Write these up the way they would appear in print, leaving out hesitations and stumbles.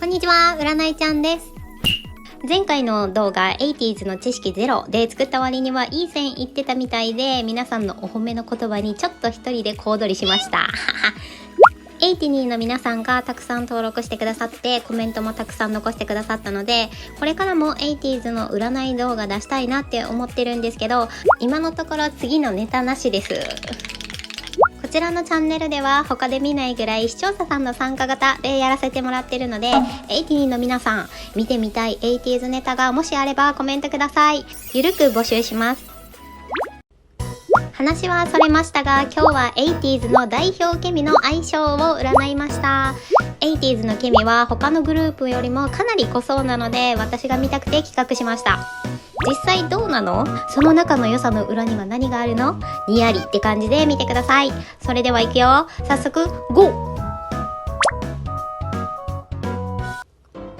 こんにちは、占いちゃんです。前回の動画 80s の知識ゼロで作った割にはいい線いってたみたいで、皆さんのお褒めの言葉にちょっと一人で小躍りしました82の皆さんがたくさん登録してくださってコメントもたくさん残してくださったので、これからも 80s の占い動画出したいなって思ってるんですけど、今のところ次のネタなしです。こちらのチャンネルでは他で見ないぐらい視聴者さんの参加型でやらせてもらってるので、82の皆さん見てみたい 80s ネタがもしあればコメントください。ゆるく募集します。話はそれましたが、今日は 80s の代表ケミの相性を占いました。 80s のケミは他のグループよりもかなり濃そうなので、私が見たくて企画しました。実際どうなの？その仲の良さの裏には何があるの？にやりって感じで見てください。それではいくよ。早速 GO！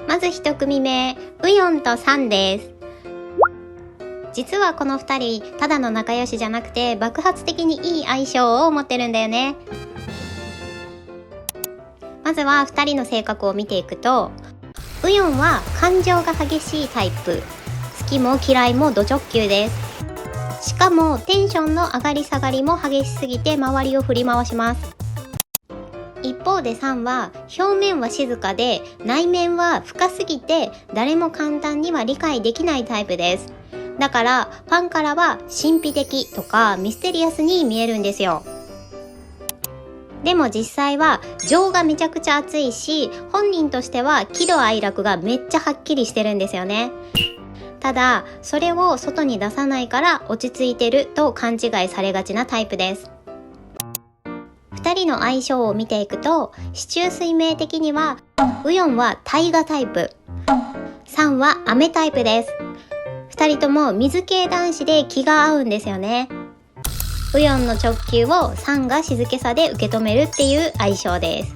まず1組目、ウヨンとサンです。実はこの2人ただの仲良しじゃなくて爆発的にいい相性を持ってるんだよね。まずは2人の性格を見ていくと、ウヨンは感情が激しいタイプ、好きも嫌いもド直球です。しかもテンションの上がり下がりも激しすぎて周りを振り回します。一方でサンは表面は静かで内面は深すぎて誰も簡単には理解できないタイプです。だからファンからは神秘的とかミステリアスに見えるんですよ。でも実際は情がめちゃくちゃ熱いし、本人としては喜怒哀楽がめっちゃはっきりしてるんですよね。ただそれを外に出さないから落ち着いてると勘違いされがちなタイプです。2人の相性を見ていくと、四柱推命的にはウヨンは大河タイプ、サンは雨タイプです。2人とも水系男子で気が合うんですよね。ウヨンの直球をサンが静けさで受け止めるっていう相性です。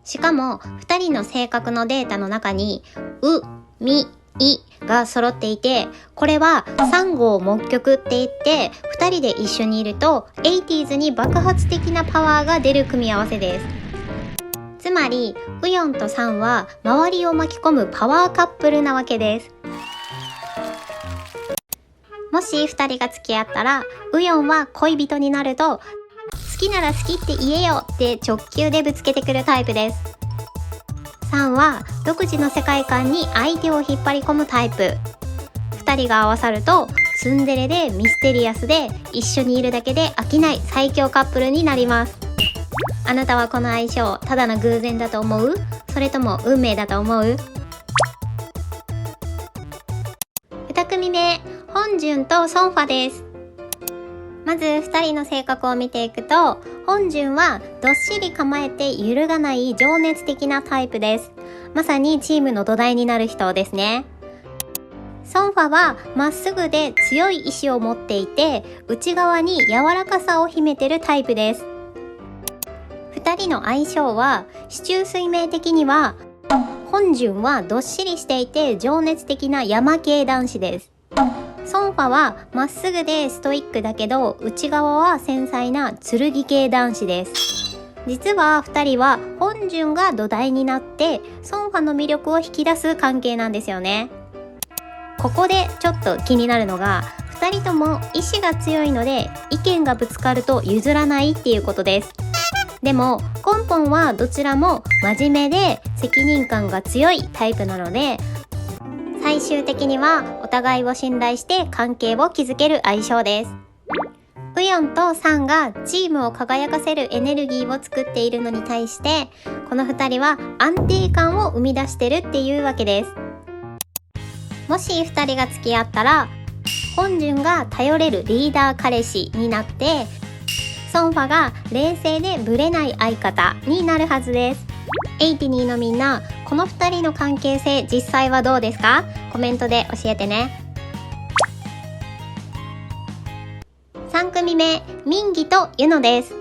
しかも2人の性格のデータの中にウ、ミ、イが揃っていて、これは3号木曲って言って2人で一緒にいると 80s に爆発的なパワーが出る組み合わせです。つまりウヨンとサンは周りを巻き込むパワーカップルなわけです。もし2人が付き合ったら、ウヨンは恋人になると好きなら好きって言えよって直球でぶつけてくるタイプです。サンは独自の世界観に相手を引っ張り込むタイプ。2人が合わさるとツンデレでミステリアスで一緒にいるだけで飽きない最強カップルになります。あなたはこの相性ただの偶然だと思う？それとも運命だと思う？2組目、ホンジュンとソンファです。まず2人の性格を見ていくと、ホンジュンはどっしり構えて揺るがない情熱的なタイプです。まさにチームの土台になる人ですね。ソンファはまっすぐで強い意志を持っていて、内側に柔らかさを秘めてるタイプです。2人の相性は四柱推命的には、ホンジュンはどっしりしていて情熱的な山系男子です。ソンファはまっすぐでストイックだけど内側は繊細な剣系男子です。実は2人はホンジュンが土台になってソンファの魅力を引き出す関係なんですよね。ここでちょっと気になるのが、2人とも意志が強いので意見がぶつかると譲らないっていうことです。でも根本はどちらも真面目で責任感が強いタイプなので、最終的にはお互いを信頼して関係を築ける相性です。ウヨンとサンがチームを輝かせるエネルギーを作っているのに対して、この2人は安定感を生み出してるっていうわけです。もし2人が付き合ったら、ホンジュンが頼れるリーダー彼氏になって、ソンファが冷静でブレない相方になるはずです。82のみんな、この2人の関係性実際はどうですか？コメントで教えてね。3組目、ミンギとユノです。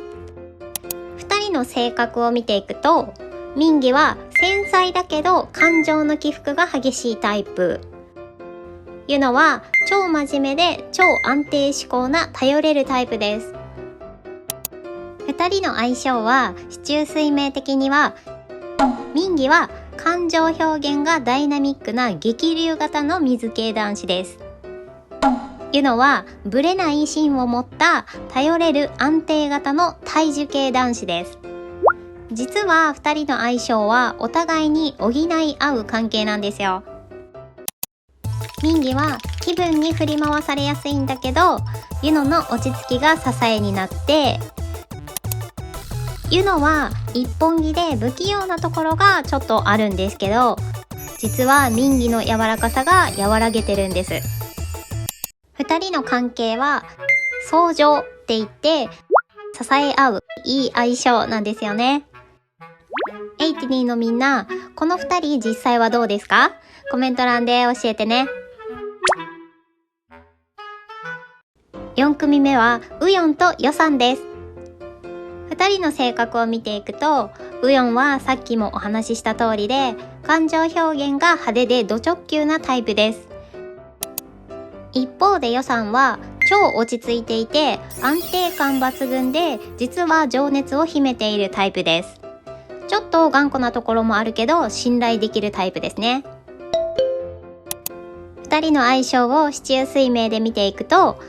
2人の性格を見ていくと、ミンギは繊細だけど感情の起伏が激しいタイプ。ユノは超真面目で超安定志向な頼れるタイプです。2人の相性は四柱推命的には、ミンギは感情表現がダイナミックな激流型の水系男子です。ユノはブレない芯を持った頼れる安定型の体樹系男子です。実は2人の相性はお互いに補い合う関係なんですよ。ミンギは気分に振り回されやすいんだけど、ユノの落ち着きが支えになって、ユノは一本気で不器用なところがちょっとあるんですけど、実はミンギの柔らかさが和らげてるんです。2人の関係は相乗って言って支え合ういい相性なんですよね。82のみんな、この2人実際はどうですか？コメント欄で教えてね。4組目はウヨンとヨサンです。2人の性格を見ていくと、ウヨンはさっきもお話しした通りで、感情表現が派手でド直球なタイプです。一方でヨサンは超落ち着いていて安定感抜群で、実は情熱を秘めているタイプです。ちょっと頑固なところもあるけど信頼できるタイプですね。2人の相性を四柱推命で見ていくと、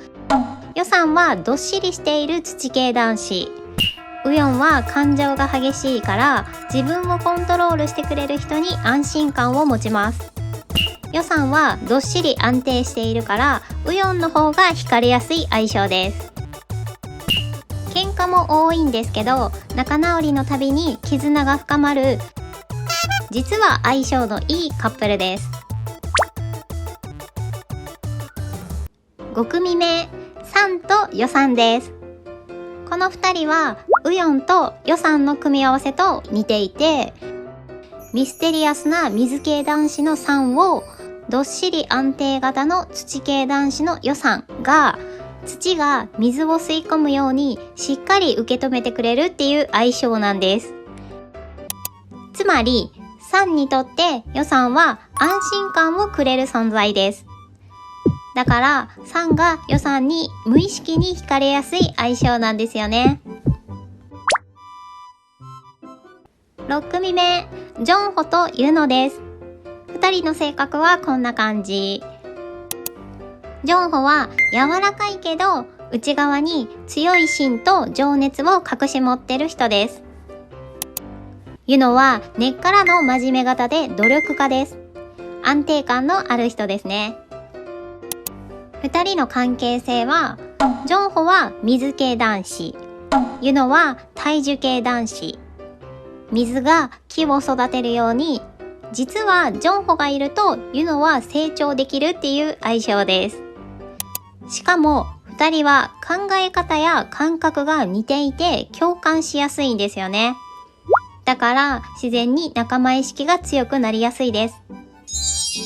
ヨサンはどっしりしている土系男子、ウヨンは感情が激しいから自分をコントロールしてくれる人に安心感を持ちます。ヨサンはどっしり安定しているからウヨンの方が惹かれやすい相性です。喧嘩も多いんですけど、仲直りのたびに絆が深まる、実は相性のいいカップルです。5組目、サンとヨサンです。この2人はウヨンとヨサンの組み合わせと似ていて、ミステリアスな水系男子のサンをどっしり安定型の土系男子のヨサンが、土が水を吸い込むようにしっかり受け止めてくれるっていう相性なんです。つまりサンにとってヨサンは安心感をくれる存在です。だからサンがヨサンに無意識に惹かれやすい相性なんですよね。6組目、ジョンホとユノです。2人の性格はこんな感じ。ジョンホは柔らかいけど内側に強い芯と情熱を隠し持ってる人です。ユノは根っからの真面目型で努力家です。安定感のある人ですね。2人の関係性は、ジョンホは水系男子、ユノは体樹系男子。水が木を育てるように、実はジョンホがいるとユノは成長できるっていう相性です。しかも2人は考え方や感覚が似ていて共感しやすいんですよね。だから自然に仲間意識が強くなりやすいです。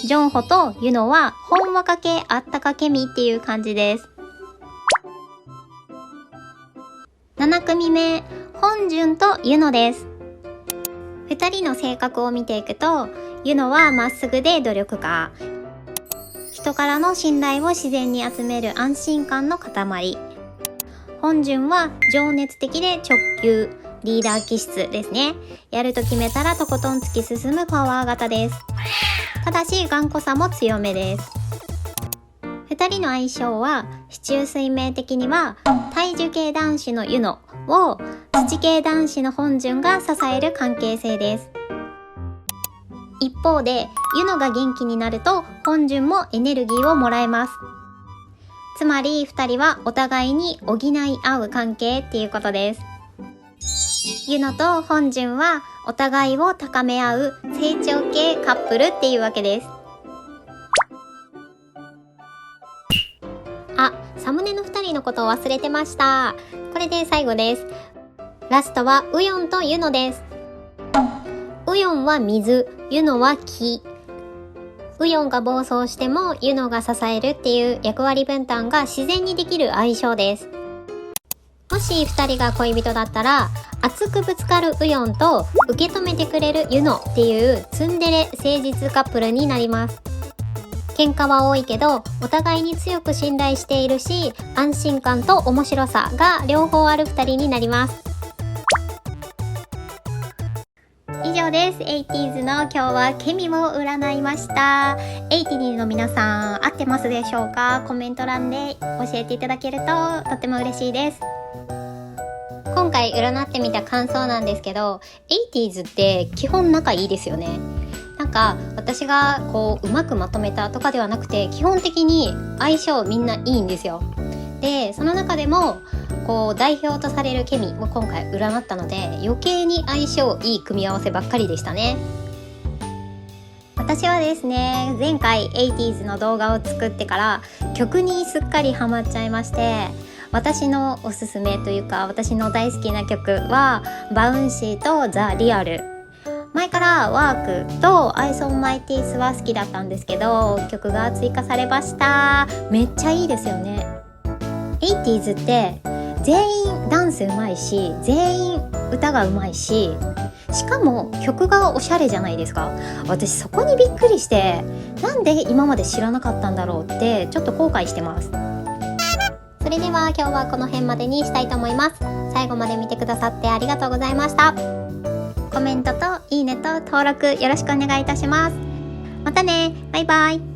ジョンホとユノはほんわか系あったかケミっていう感じです。7組目、ホンジュンとユノです。2人の性格を見ていくと、ユノはまっすぐで努力家、人からの信頼を自然に集める安心感の塊。ホンジュンは情熱的で直球、リーダー気質ですね。やると決めたらとことん突き進むパワー型です。ただし頑固さも強めです。2人の相性は四柱推命的には体樹系男子のユノを土系男子のホンジュンが支える関係性です。一方でユノが元気になるとホンジュンもエネルギーをもらえます。つまり2人はお互いに補い合う関係っていうことです。ユノとホンジュンはお互いを高め合う成長系カップルっていうわけです。あ、サムネの2人のことを忘れてました。これで最後です。ラストはウヨンとユノです。ウヨンは水、ユノは木。ウヨンが暴走してもユノが支えるっていう役割分担が自然にできる相性です。もし2人が恋人だったら、熱くぶつかるウヨンと受け止めてくれるユノっていうツンデレ誠実カップルになります。喧嘩は多いけどお互いに強く信頼しているし、安心感と面白さが両方ある2人になります。以上上です。80s の今日はケミを占いました。80の皆さん合ってますでしょうか？コメント欄で教えていただけるととっても嬉しいです。今回占ってみた感想なんですけど、80s って基本仲いいですよね。なんか私がうまくまとめたとかではなくて、基本的に相性みんないいんですよ。でその中でも代表とされるケミを今回占ったので、余計に相性いい組み合わせばっかりでしたね。私はですね、前回 80s の動画を作ってから曲にすっかりハマっちゃいまして、私のおすすめというか私の大好きな曲はバウンシーとザ・リアル。前からワークと Ice on My Teeth は好きだったんですけど、曲が追加されました。めっちゃいいですよね。80s って全員ダンスうまいし、全員歌がうまいし、しかも曲がおしゃれじゃないですか。私そこにびっくりして、なんで今まで知らなかったんだろうってちょっと後悔してます。それでは今日はこの辺までにしたいと思います。最後まで見てくださってありがとうございました。コメントといいねと登録よろしくお願いいたします。またね、バイバイ。